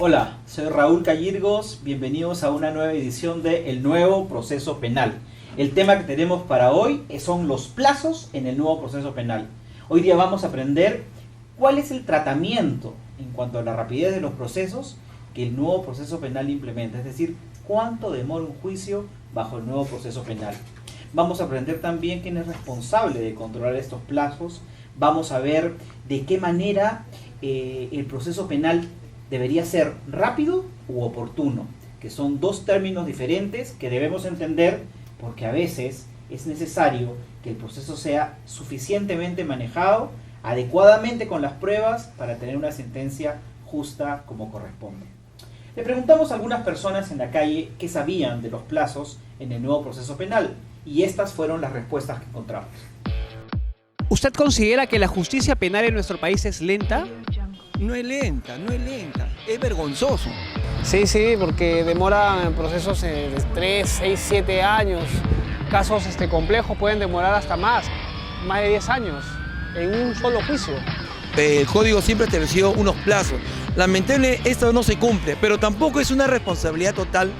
Hola, soy Raúl Callirgos, bienvenidos a una nueva edición de El Nuevo Proceso Penal. El tema que tenemos para hoy son los plazos en el nuevo proceso penal. Hoy día vamos a aprender cuál es el tratamiento en cuanto a la rapidez de los procesos que el nuevo proceso penal implementa, es decir, cuánto demora un juicio bajo el nuevo proceso penal. Vamos a aprender también quién es responsable de controlar estos plazos. Vamos a ver de qué manera el proceso penal debería ser rápido u oportuno, que son dos términos diferentes que debemos entender porque a veces es necesario que el proceso sea suficientemente manejado, adecuadamente con las pruebas para tener una sentencia justa como corresponde. Le preguntamos a algunas personas en la calle qué sabían de los plazos en el nuevo proceso penal y estas fueron las respuestas que encontramos. ¿Usted considera que la justicia penal en nuestro país es lenta? No es lenta, es vergonzoso. Sí, porque demora en procesos de 3, 6, 7 años. Casos complejos pueden demorar hasta más de 10 años en un solo juicio. El código siempre estableció unos plazos. Lamentablemente esto no se cumple, pero tampoco es una responsabilidad total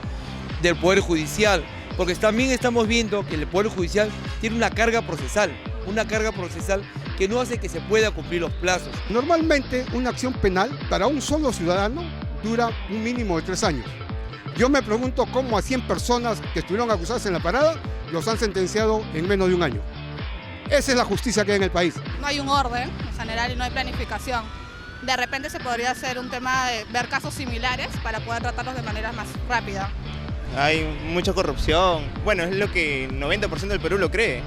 del Poder Judicial, porque también estamos viendo que el Poder Judicial tiene una carga procesal que no hace que se pueda cumplir los plazos. Normalmente una acción penal para un solo ciudadano dura un mínimo de 3 años. Yo me pregunto cómo a 100 personas que estuvieron acusadas en la parada los han sentenciado en menos de un año. Esa es la justicia que hay en el país. No hay un orden en general y no hay planificación. De repente se podría hacer un tema de ver casos similares para poder tratarlos de manera más rápida. Hay mucha corrupción. Bueno, es lo que el 90% del Perú lo cree,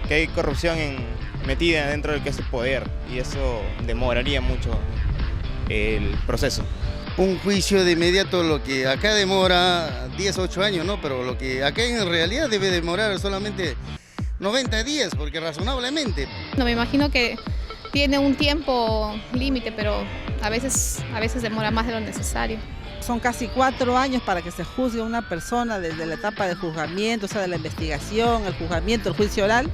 que hay corrupción metida dentro del que es el poder y eso demoraría mucho el proceso. Un juicio de inmediato, lo que acá demora 10, 8 años, ¿no? Pero lo que acá en realidad debe demorar solamente 90 días, porque razonablemente. No, me imagino que tiene un tiempo límite, pero a veces demora más de lo necesario. Son casi 4 años para que se juzgue a una persona desde la etapa de juzgamiento, o sea, de la investigación, el juzgamiento, el juicio oral.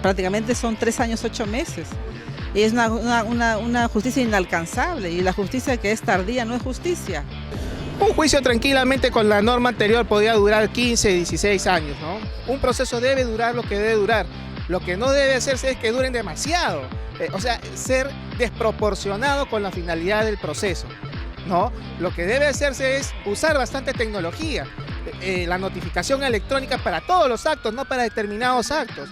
Prácticamente son 3 años, 8 meses. Y es una justicia inalcanzable, y la justicia que es tardía no es justicia. Un juicio tranquilamente con la norma anterior podría durar 15, 16 años, ¿no? Un proceso debe durar lo que debe durar. Lo que no debe hacerse es que duren demasiado, o sea, ser desproporcionado con la finalidad del proceso, ¿no? Lo que debe hacerse es usar bastante tecnología, la notificación electrónica para todos los actos, no para determinados actos.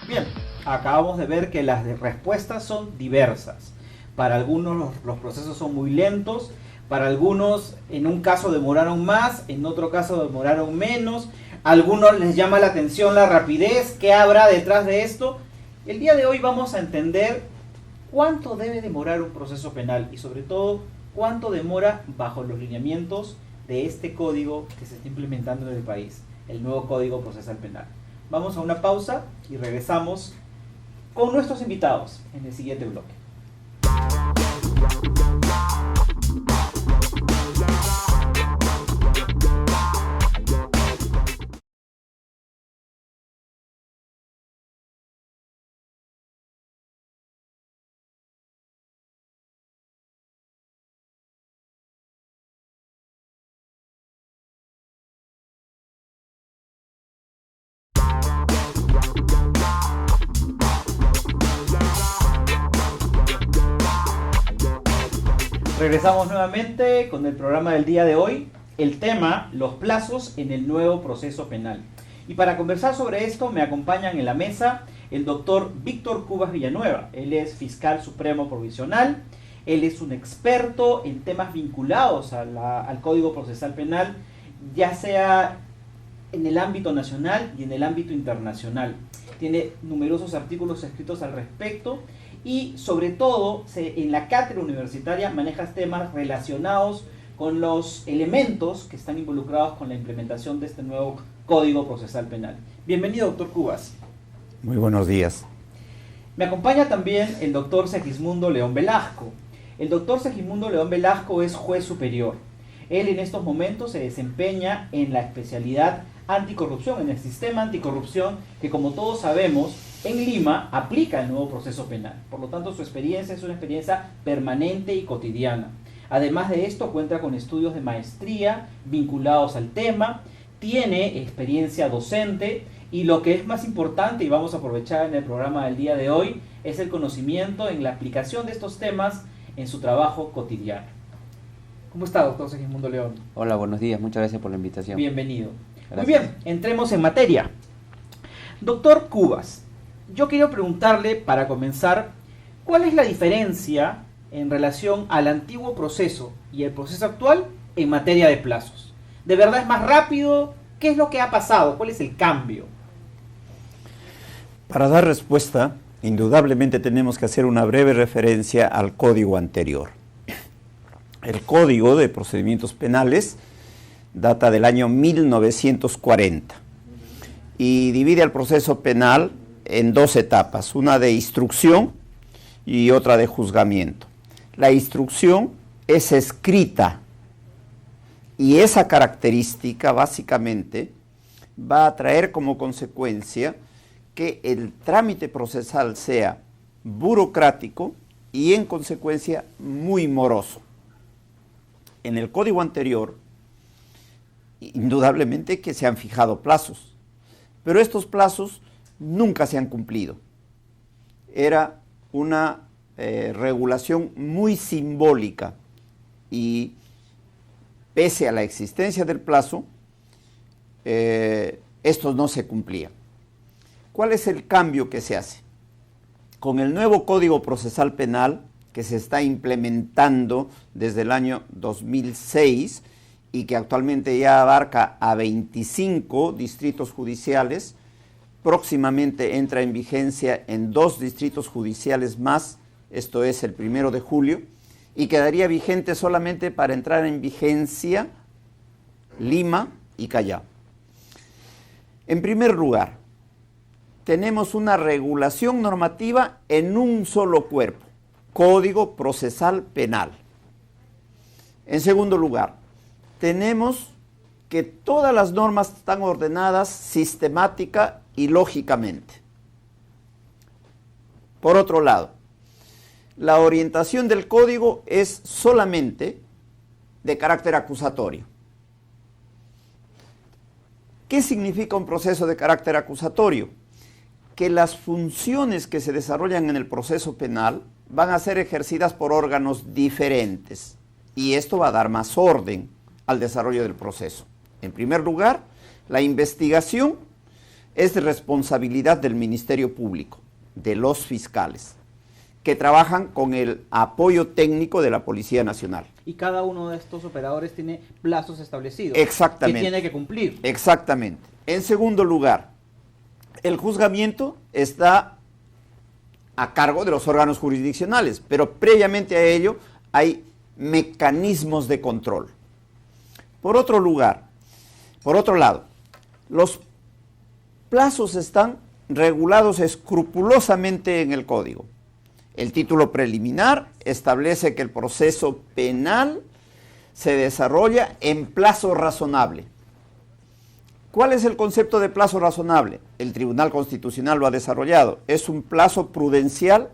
Bien, acabamos de ver que las respuestas son diversas. Para algunos los procesos son muy lentos, para algunos en un caso demoraron más, en otro caso demoraron menos. A algunos les llama la atención la rapidez, ¿qué habrá detrás de esto? El día de hoy vamos a entender cuánto debe demorar un proceso penal y sobre todo cuánto demora bajo los lineamientos de este código que se está implementando en el país, el nuevo Código Procesal Penal. Vamos a una pausa y regresamos con nuestros invitados en el siguiente bloque. Regresamos nuevamente con el programa del día de hoy, el tema, los plazos en el nuevo proceso penal. Y para conversar sobre esto me acompañan en la mesa el doctor Víctor Cubas Villanueva. Él es fiscal supremo provisional, él es un experto en temas vinculados al Código Procesal Penal, ya sea en el ámbito nacional y en el ámbito internacional. Tiene numerosos artículos escritos al respecto. Y sobre todo en la cátedra universitaria manejas temas relacionados con los elementos que están involucrados con la implementación de este nuevo Código Procesal Penal. Bienvenido, doctor Cubas. Muy buenos días. Me acompaña también el doctor Segismundo León Velasco. El doctor Segismundo León Velasco es juez superior. Él en estos momentos se desempeña en la especialidad anticorrupción, en el sistema anticorrupción que, como todos sabemos, en Lima aplica el nuevo proceso penal. Por lo tanto, su experiencia es una experiencia permanente y cotidiana. Además de esto, cuenta con estudios de maestría vinculados al tema, tiene experiencia docente y lo que es más importante, y vamos a aprovechar en el programa del día de hoy, es el conocimiento en la aplicación de estos temas en su trabajo cotidiano. ¿Cómo está, doctor Segismundo León? Hola, buenos días, muchas gracias por la invitación. Bienvenido. Gracias. Muy bien, entremos en materia. Doctor Cubas, yo quiero preguntarle, para comenzar, ¿cuál es la diferencia en relación al antiguo proceso y el proceso actual en materia de plazos? ¿De verdad es más rápido? ¿Qué es lo que ha pasado? ¿Cuál es el cambio? Para dar respuesta, indudablemente tenemos que hacer una breve referencia al código anterior. El Código de Procedimientos Penales data del año 1940 y divide el proceso penal en dos etapas, una de instrucción y otra de juzgamiento. La instrucción es escrita y esa característica básicamente va a traer como consecuencia que el trámite procesal sea burocrático y en consecuencia muy moroso. En el código anterior, indudablemente que se han fijado plazos, pero estos plazos nunca se han cumplido. Era una regulación muy simbólica y pese a la existencia del plazo, estos no se cumplían. ¿Cuál es el cambio que se hace? Con el nuevo Código Procesal Penal, que se está implementando desde el año 2006 y que actualmente ya abarca a 25 distritos judiciales, próximamente entra en vigencia en 2 distritos judiciales más, esto es el 1 de julio, y quedaría vigente solamente para entrar en vigencia Lima y Callao. En primer lugar, tenemos una regulación normativa en un solo cuerpo, Código Procesal Penal. En segundo lugar, tenemos que todas las normas están ordenadas sistemática y lógicamente. Por otro lado, la orientación del código es solamente de carácter acusatorio. ¿Qué significa un proceso de carácter acusatorio? Que las funciones que se desarrollan en el proceso penal van a ser ejercidas por órganos diferentes y esto va a dar más orden al desarrollo del proceso. En primer lugar, la investigación es de responsabilidad del Ministerio Público, de los fiscales, que trabajan con el apoyo técnico de la Policía Nacional. Y cada uno de estos operadores tiene plazos establecidos. Exactamente. Que tiene que cumplir. Exactamente. En segundo lugar, el juzgamiento está a cargo de los órganos jurisdiccionales, pero previamente a ello hay mecanismos de control. Por otro lado, los plazos están regulados escrupulosamente en el código. El título preliminar establece que el proceso penal se desarrolla en plazo razonable. ¿Cuál es el concepto de plazo razonable? El Tribunal Constitucional lo ha desarrollado. Es un plazo prudencial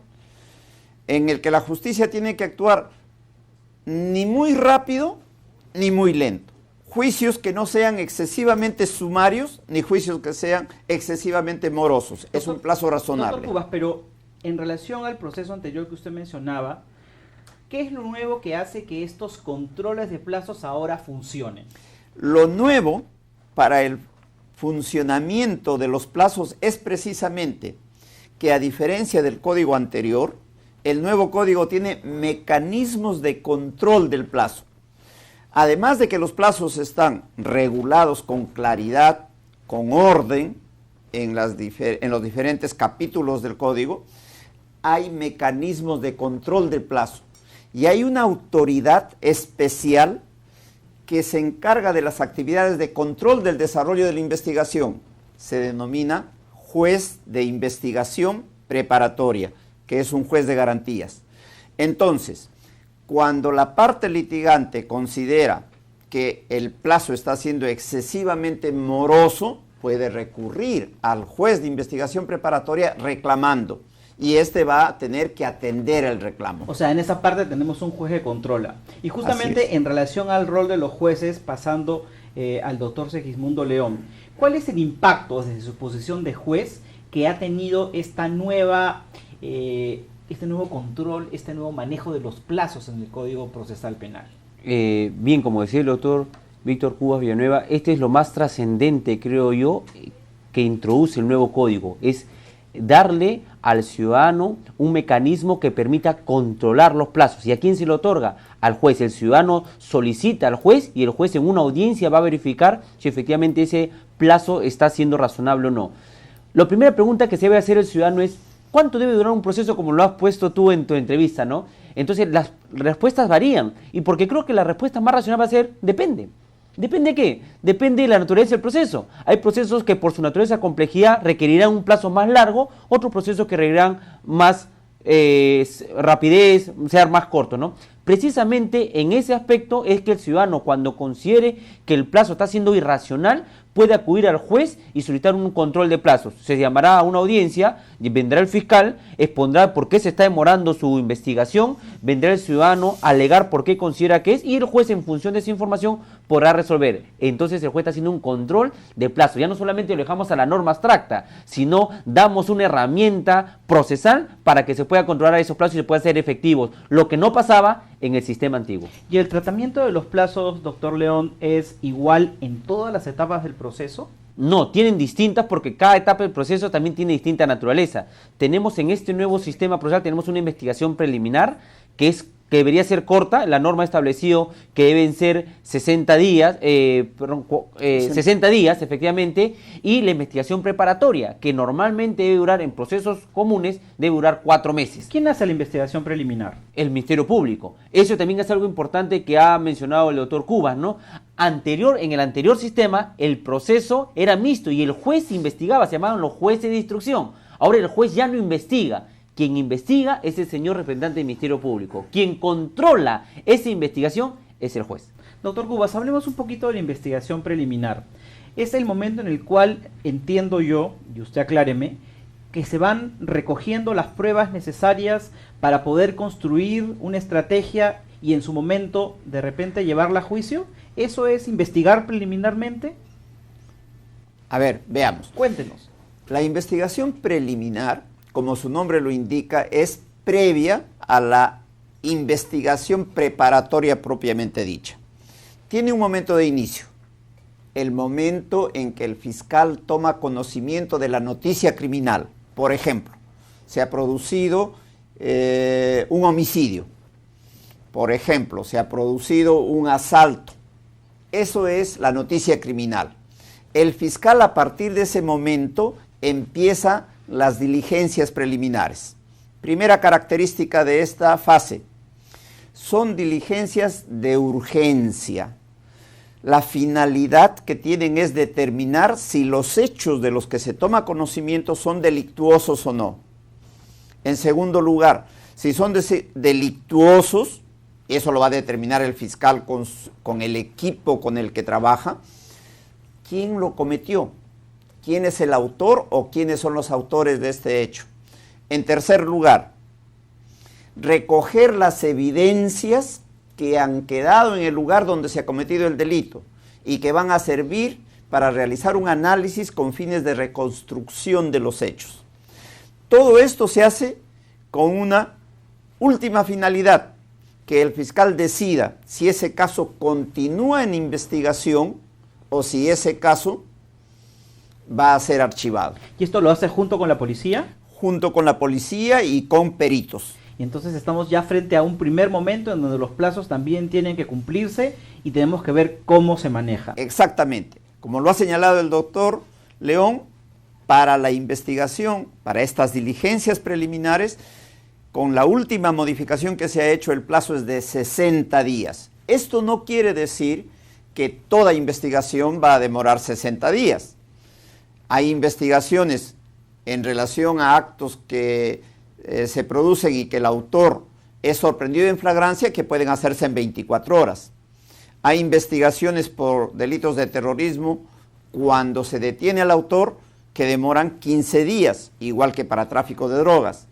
en el que la justicia tiene que actuar ni muy rápido ni muy lento. Juicios que no sean excesivamente sumarios ni juicios que sean excesivamente morosos. Es un plazo razonable. Doctor Cubas, pero en relación al proceso anterior que usted mencionaba, ¿qué es lo nuevo que hace que estos controles de plazos ahora funcionen? Lo nuevo para el funcionamiento de los plazos es precisamente que, a diferencia del código anterior, el nuevo código tiene mecanismos de control del plazo. Además de que los plazos están regulados con claridad, con orden, en los diferentes capítulos del código, hay mecanismos de control del plazo. Y hay una autoridad especial que se encarga de las actividades de control del desarrollo de la investigación. Se denomina juez de investigación preparatoria, que es un juez de garantías. Entonces, cuando la parte litigante considera que el plazo está siendo excesivamente moroso, puede recurrir al juez de investigación preparatoria reclamando. y este va a tener que atender el reclamo. O sea, en esa parte tenemos un juez que controla. Y justamente en relación al rol de los jueces, pasando al doctor Segismundo León, ¿cuál es el impacto desde su posición de juez que ha tenido esta nueva, este nuevo control, este nuevo manejo de los plazos en el Código Procesal Penal? Bien, como decía el doctor Víctor Cubas Villanueva, este es lo más trascendente, creo yo, que introduce el nuevo código, es darle al ciudadano un mecanismo que permita controlar los plazos. ¿Y a quién se le otorga? Al juez. El ciudadano solicita al juez y el juez en una audiencia va a verificar si efectivamente ese plazo está siendo razonable o no. La primera pregunta que se debe hacer el ciudadano es ¿cuánto debe durar un proceso, como lo has puesto tú en tu entrevista, ¿no? Entonces las respuestas varían, y porque creo que la respuesta más racional va a ser depende. ¿Depende de qué? Depende de la naturaleza del proceso. Hay procesos que por su naturaleza de complejidad requerirán un plazo más largo, otros procesos que requerirán más rapidez, ser más corto, ¿no? Precisamente en ese aspecto es que el ciudadano, cuando considere que el plazo está siendo irracional, puede acudir al juez y solicitar un control de plazos. Se llamará a una audiencia, vendrá el fiscal, expondrá por qué se está demorando su investigación, vendrá el ciudadano a alegar por qué considera que es, y el juez, en función de esa información, podrá resolver. Entonces el juez está haciendo un control de plazo. Ya no solamente lo dejamos a la norma abstracta, sino damos una herramienta procesal para que se pueda controlar esos plazos y se puedan hacer efectivos, lo que no pasaba en el sistema antiguo. ¿Y el tratamiento de los plazos, doctor León, es igual en todas las etapas del proceso? No, tienen distintas, porque cada etapa del proceso también tiene distinta naturaleza. Tenemos en este nuevo sistema procesal, tenemos una investigación preliminar que debería ser corta. La norma ha establecido que deben ser 60 días, 60 días efectivamente, y la investigación preparatoria, que normalmente debe durar en procesos comunes, debe durar 4 meses. ¿Quién hace la investigación preliminar? El Ministerio Público. Eso también es algo importante que ha mencionado el doctor Cubas, ¿no? En el anterior sistema, el proceso era mixto y el juez investigaba, se llamaban los jueces de instrucción. Ahora el juez ya no investiga. Quien investiga es el señor representante del Ministerio Público. Quien controla esa investigación es el juez. Doctor Cubas, hablemos un poquito de la investigación preliminar. Es el momento en el cual, entiendo yo, y usted acláreme, que se van recogiendo las pruebas necesarias para poder construir una estrategia y en su momento, de repente, llevarla a juicio. ¿Eso es investigar preliminarmente? A ver, veamos. Cuéntenos. La investigación preliminar, como su nombre lo indica, es previa a la investigación preparatoria propiamente dicha. Tiene un momento de inicio, el momento en que el fiscal toma conocimiento de la noticia criminal. Por ejemplo, se ha producido un homicidio. Por ejemplo, se ha producido un asalto. Eso es la noticia criminal. El fiscal, a partir de ese momento, empieza las diligencias preliminares. Primera característica de esta fase, son diligencias de urgencia. La finalidad que tienen es determinar si los hechos de los que se toma conocimiento son delictuosos o no. En segundo lugar, si son delictuosos, eso lo va a determinar el fiscal con el equipo con el que trabaja, ¿quién lo cometió? ¿Quién es el autor o quiénes son los autores de este hecho? En tercer lugar, recoger las evidencias que han quedado en el lugar donde se ha cometido el delito y que van a servir para realizar un análisis con fines de reconstrucción de los hechos. Todo esto se hace con una última finalidad, que el fiscal decida si ese caso continúa en investigación o si ese caso va a ser archivado. ¿Y esto lo hace junto con la policía? Junto con la policía y con peritos. Y entonces estamos ya frente a un primer momento en donde los plazos también tienen que cumplirse y tenemos que ver cómo se maneja. Exactamente. Como lo ha señalado el doctor León, para la investigación, para estas diligencias preliminares, con la última modificación que se ha hecho, el plazo es de 60 días. Esto no quiere decir que toda investigación va a demorar 60 días. Hay investigaciones en relación a actos que se producen y que el autor es sorprendido en flagrancia que pueden hacerse en 24 horas. Hay investigaciones por delitos de terrorismo cuando se detiene al autor que demoran 15 días, igual que para tráfico de drogas.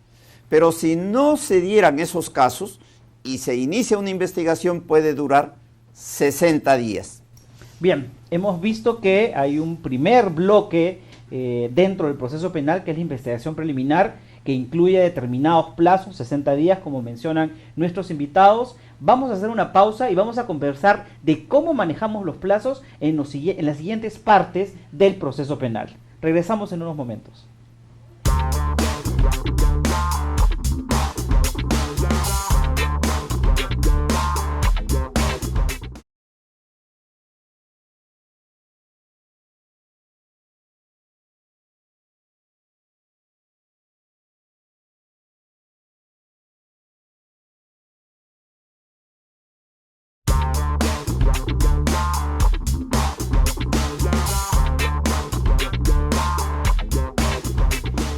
Pero si no se dieran esos casos y se inicia una investigación, puede durar 60 días. Bien, hemos visto que hay un primer bloque dentro del proceso penal, que es la investigación preliminar, que incluye determinados plazos, 60 días, como mencionan nuestros invitados. Vamos a hacer una pausa y vamos a conversar de cómo manejamos los plazos en las siguientes partes del proceso penal. Regresamos en unos momentos.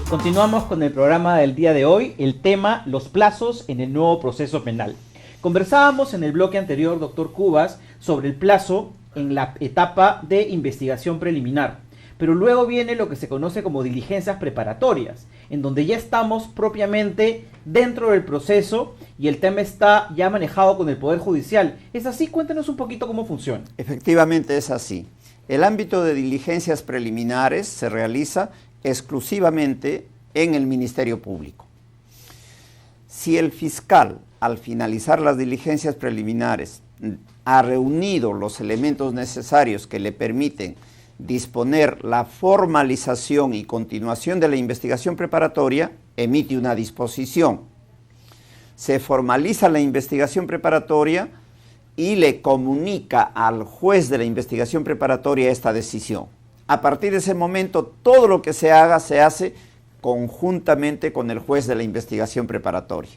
Continuamos con el programa del día de hoy, el tema los plazos en el nuevo proceso penal. Conversábamos en el bloque anterior, doctor Cubas, sobre el plazo en la etapa de investigación preliminar, pero luego viene lo que se conoce como diligencias preparatorias, en donde ya estamos propiamente dentro del proceso y el tema está ya manejado con el Poder Judicial. ¿Es así? Cuéntenos un poquito cómo funciona. Efectivamente es así. El ámbito de diligencias preliminares se realiza exclusivamente en el Ministerio Público. Si el fiscal, al finalizar las diligencias preliminares, ha reunido los elementos necesarios que le permiten disponer la formalización y continuación de la investigación preparatoria, emite una disposición. Se formaliza la investigación preparatoria y le comunica al juez de la investigación preparatoria esta decisión. A partir de ese momento, todo lo que se haga se hace conjuntamente con el juez de la investigación preparatoria.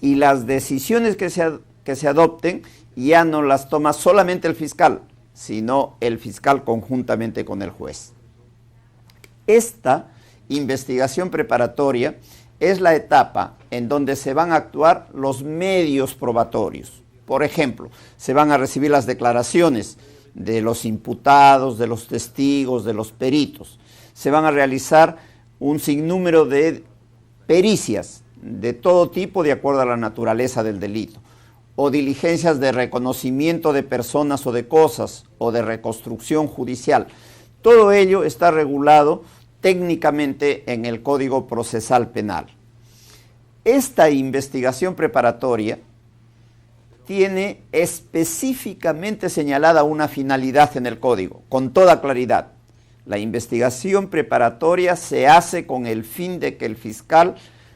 Y las decisiones que se adopten ya no las toma solamente el fiscal, sino el fiscal conjuntamente con el juez. Esta investigación preparatoria es la etapa en donde se van a actuar los medios probatorios. Por ejemplo, se van a recibir las declaraciones de los imputados, de los testigos, de los peritos. Se van a realizar un sinnúmero de pericias de todo tipo de acuerdo a la naturaleza del delito, o diligencias de reconocimiento de personas o de cosas, o de reconstrucción judicial. Todo ello está regulado técnicamente en el Código Procesal Penal. Esta investigación preparatoria tiene específicamente señalada una finalidad en el Código, con toda claridad. La investigación preparatoria se hace con el fin de que el fiscal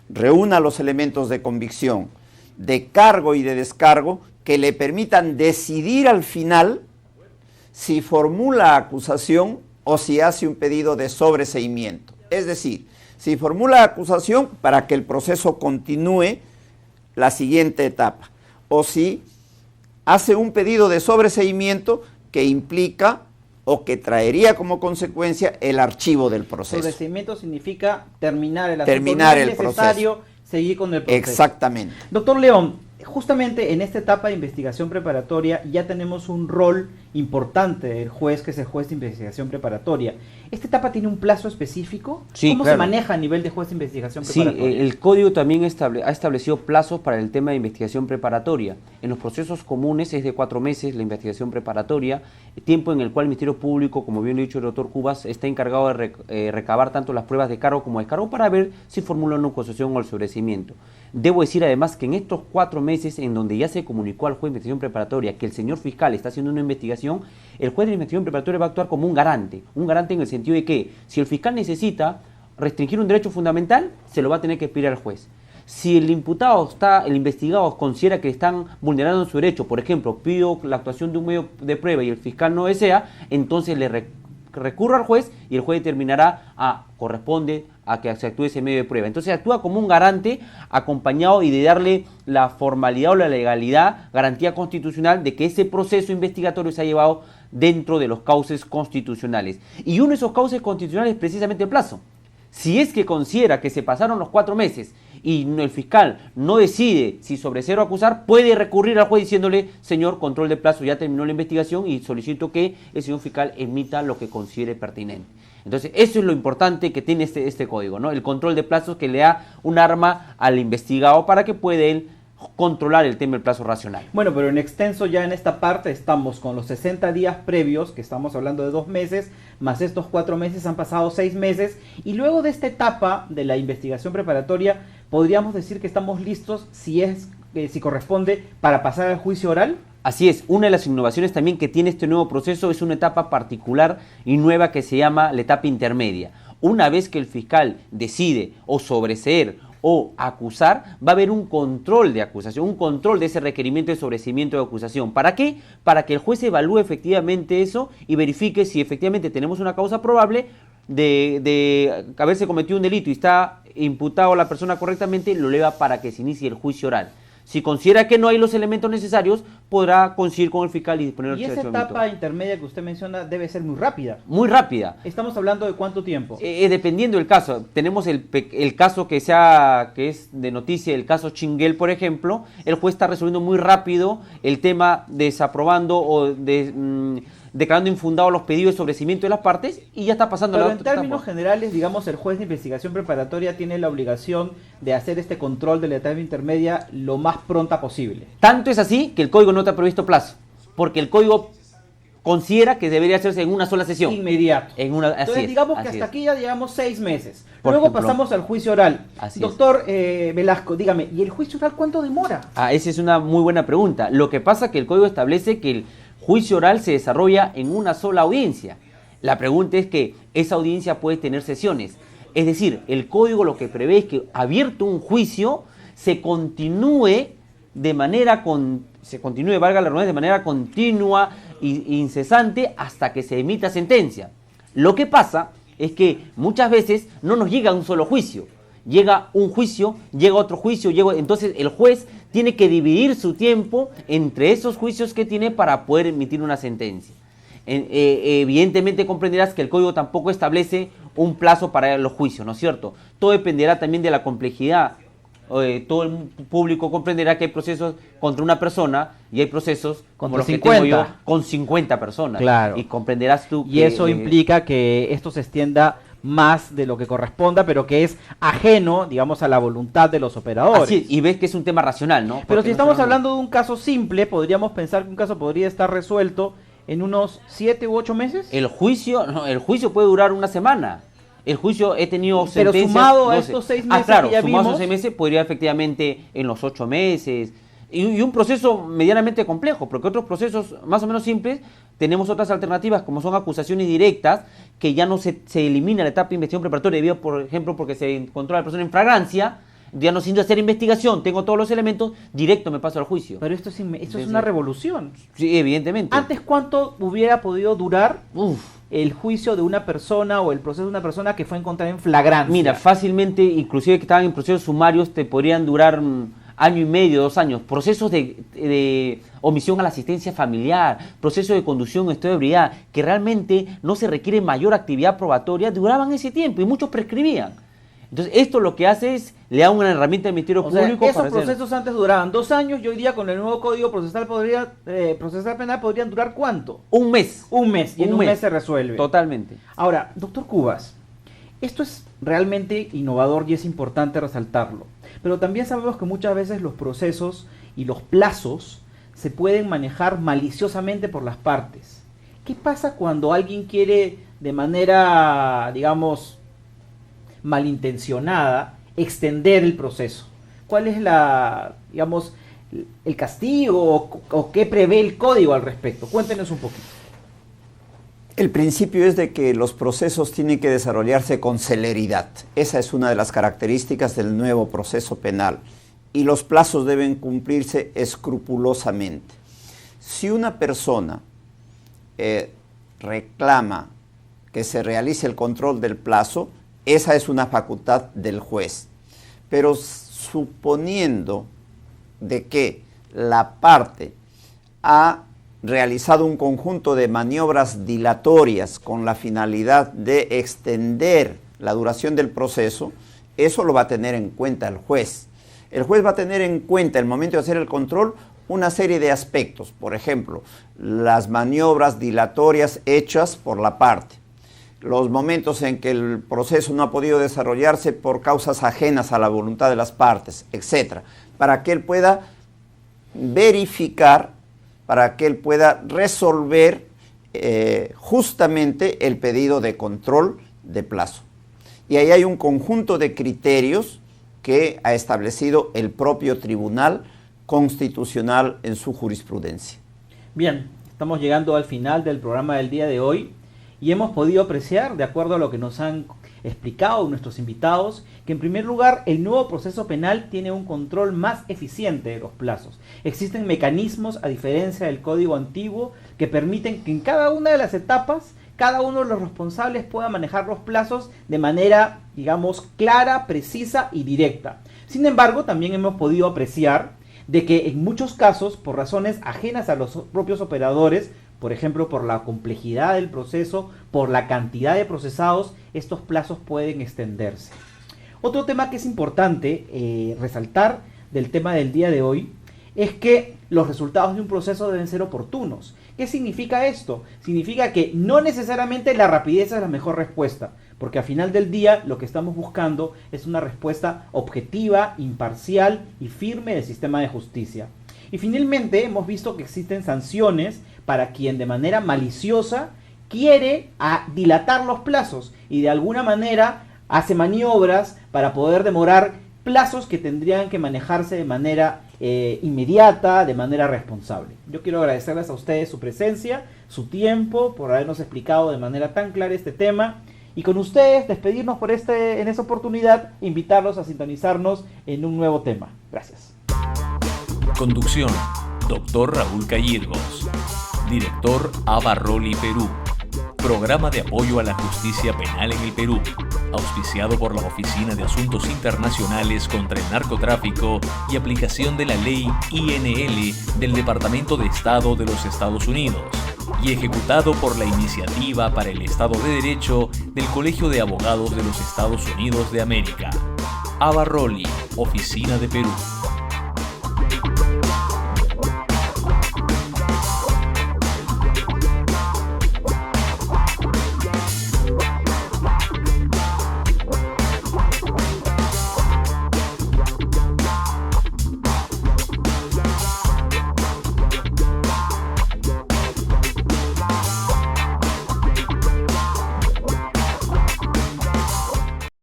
reúna los elementos de convicción, de cargo y de descargo que le permitan decidir al final si formula acusación o si hace un pedido de sobreseimiento. Es decir, si formula acusación para que el proceso continúe la siguiente etapa, o si hace un pedido de sobreseimiento que implica o que traería como consecuencia el archivo del proceso. Sobreseimiento significa terminar el asunto. Terminar el proceso. Seguir con el proceso. Exactamente. Doctor León, justamente en esta etapa de investigación preparatoria ya tenemos un rol importante del juez, que es el juez de investigación preparatoria. ¿Esta etapa tiene un plazo específico? Sí, ¿Cómo claro. se maneja a nivel de juez de investigación preparatoria? Sí, el código también ha establecido plazos para el tema de investigación preparatoria. En los procesos comunes es de 4 meses la investigación preparatoria, tiempo en el cual el Ministerio Público, como bien lo ha dicho el doctor Cubas, está encargado de recabar tanto las pruebas de cargo como descargo para ver si formula una acusación o el sobreseimiento. Debo decir además que en estos 4 meses en donde ya se comunicó al juez de investigación preparatoria que el señor fiscal está haciendo una investigación, el juez de investigación preparatoria va a actuar como un garante en el sentido de que si el fiscal necesita restringir un derecho fundamental, se lo va a tener que pedir al juez. Si el investigado considera que están vulnerando su derecho, por ejemplo, pido la actuación de un medio de prueba y el fiscal no desea, entonces le recurre al juez y el juez determinará corresponde a que se actúe ese medio de prueba. Entonces actúa como un garante acompañado y de darle la formalidad o la legalidad, garantía constitucional de que ese proceso investigatorio se ha llevado dentro de los cauces constitucionales. Y uno de esos cauces constitucionales es precisamente el plazo. Si es que considera que se pasaron los 4 meses y el fiscal no decide si sobreseer o acusar, puede recurrir al juez diciéndole: señor, control de plazo, ya terminó la investigación y solicito que el señor fiscal emita lo que considere pertinente. Entonces, eso es lo importante que tiene este código, ¿no? El control de plazos, que le da un arma al investigado para que pueda él controlar el tema del plazo racional. Bueno, pero en extenso ya en esta parte estamos con los 60 días previos, que estamos hablando de 2 meses, más estos 4 meses, han pasado 6 meses, y luego de esta etapa de la investigación preparatoria, podríamos decir que estamos listos, si corresponde, para pasar al juicio oral. Así es, una de las innovaciones también que tiene este nuevo proceso es una etapa particular y nueva que se llama la etapa intermedia. Una vez que el fiscal decide o sobreseer o acusar, va a haber un control de acusación, un control de ese requerimiento de sobreseimiento de acusación. ¿Para qué? Para que el juez evalúe efectivamente eso y verifique si efectivamente tenemos una causa probable de haberse cometido un delito y está imputado a la persona correctamente, lo eleva para que se inicie el juicio oral. Si considera que no hay los elementos necesarios, podrá coincidir con el fiscal y disponer Y esa etapa intermedia que usted menciona debe ser muy rápida. Muy rápida. ¿Estamos hablando de cuánto tiempo? Dependiendo del caso. Tenemos el caso que es de noticia, el caso Chinguel, por ejemplo. El juez está resolviendo muy rápido el tema, desaprobando o declarando infundados los pedidos de sobreseimiento de las partes y ya está pasando. Pero en términos generales, digamos, el juez de investigación preparatoria tiene la obligación de hacer este control de la etapa intermedia lo más pronta posible. Tanto es así que el código no te ha previsto plazo, porque el código considera que debería hacerse en una sola sesión. Inmediato. Entonces digamos que hasta aquí ya llevamos 6 meses. Luego pasamos al juicio oral. Doctor Velasco, dígame, ¿y el juicio oral cuánto demora? Esa es una muy buena pregunta. Lo que pasa es que el código establece que el juicio oral se desarrolla en una sola audiencia. La pregunta es que esa audiencia puede tener sesiones. Es decir, el código lo que prevé es que abierto un juicio se continúe de manera de manera continua e incesante hasta que se emita sentencia. Lo que pasa es que muchas veces no nos llega un solo juicio. Llega un juicio, llega otro juicio, entonces el juez tiene que dividir su tiempo entre esos juicios que tiene para poder emitir una sentencia. Evidentemente comprenderás que el código tampoco establece un plazo para los juicios, ¿no es cierto? Todo dependerá también de la complejidad. Todo el público comprenderá que hay procesos contra una persona y hay procesos como los que tengo yo con 50 personas. Claro. Y comprenderás tú y eso implica que esto se extienda más de lo que corresponda, pero que es ajeno, digamos, a la voluntad de los operadores. Así, y ves que es un tema racional, ¿no? Pero si estamos hablando de un caso simple, podríamos pensar que un caso podría estar resuelto en unos 7 u 8 meses. El juicio puede durar una semana. El juicio he tenido sentencias... Pero sumado a estos 6 meses claro, que ya sumado a vimos... esos 6 meses podría efectivamente en los 8 meses... Y un proceso medianamente complejo, porque otros procesos más o menos simples, tenemos otras alternativas, como son acusaciones directas, que ya no se elimina la etapa de investigación preparatoria, debido, por ejemplo, porque se encontró a la persona en fragancia, ya no sin hacer investigación, tengo todos los elementos, directo me paso al juicio. Pero esto es una revolución. Sí, evidentemente. ¿Antes cuánto hubiera podido durar el juicio de una persona o el proceso de una persona que fue encontrada en flagrancia? Mira, fácilmente, inclusive que estaban en procesos sumarios, te podrían durar... año y medio, 2 años, procesos de omisión a la asistencia familiar, procesos de conducción en estado de ebriedad, que realmente no se requiere mayor actividad probatoria, duraban ese tiempo y muchos prescribían. Entonces, esto lo que hace es, le da una herramienta al Ministerio Público. Esos procesos antes duraban 2 años y hoy día con el nuevo Código Procesal Penal podrían durar ¿cuánto? Un mes. Un mes, y en un mes se resuelve. Totalmente. Ahora, doctor Cubas, esto es realmente innovador y es importante resaltarlo. Pero también sabemos que muchas veces los procesos y los plazos se pueden manejar maliciosamente por las partes. ¿Qué pasa cuando alguien quiere de manera, digamos, malintencionada extender el proceso? ¿Cuál es el castigo o qué prevé el código al respecto? Cuéntenos un poquito. El principio es de que los procesos tienen que desarrollarse con celeridad. Esa es una de las características del nuevo proceso penal. Y los plazos deben cumplirse escrupulosamente. Si una persona reclama que se realice el control del plazo, esa es una facultad del juez. Pero suponiendo de que la parte ha realizado un conjunto de maniobras dilatorias con la finalidad de extender la duración del proceso, eso lo va a tener en cuenta el juez. El juez va a tener en cuenta, el momento de hacer el control, una serie de aspectos. Por ejemplo, las maniobras dilatorias hechas por la parte, los momentos en que el proceso no ha podido desarrollarse por causas ajenas a la voluntad de las partes, etc., para que él pueda verificar, para que él pueda resolver justamente el pedido de control de plazo. Y ahí hay un conjunto de criterios que ha establecido el propio Tribunal Constitucional en su jurisprudencia. Bien, estamos llegando al final del programa del día de hoy y hemos podido apreciar, de acuerdo a lo que nos han explicado nuestros invitados, que en primer lugar el nuevo proceso penal tiene un control más eficiente de los plazos. Existen mecanismos, a diferencia del código antiguo, que permiten que en cada una de las etapas cada uno de los responsables pueda manejar los plazos de manera, digamos, clara, precisa y directa. Sin embargo, también hemos podido apreciar de que en muchos casos, por razones ajenas a los propios operadores, por ejemplo, por la complejidad del proceso, por la cantidad de procesados, estos plazos pueden extenderse. Otro tema que es importante resaltar del tema del día de hoy es que los resultados de un proceso deben ser oportunos. ¿Qué significa esto? Significa que no necesariamente la rapidez es la mejor respuesta, porque al final del día lo que estamos buscando es una respuesta objetiva, imparcial y firme del sistema de justicia. Y finalmente hemos visto que existen sanciones para quien de manera maliciosa quiere dilatar los plazos y de alguna manera hace maniobras para poder demorar plazos que tendrían que manejarse de manera inmediata, de manera responsable. Yo quiero agradecerles a ustedes su presencia, su tiempo, por habernos explicado de manera tan clara este tema, y con ustedes despedirnos en esta oportunidad, invitarlos a sintonizarnos en un nuevo tema. Gracias. Conducción: Dr. Raúl Cayirgos. Director: Abarroli Perú. Programa de apoyo a la justicia penal en el Perú, auspiciado por la Oficina de Asuntos Internacionales contra el Narcotráfico y aplicación de la Ley INL del Departamento de Estado de los Estados Unidos, y ejecutado por la Iniciativa para el Estado de Derecho del Colegio de Abogados de los Estados Unidos de América. Abarroli, Oficina de Perú.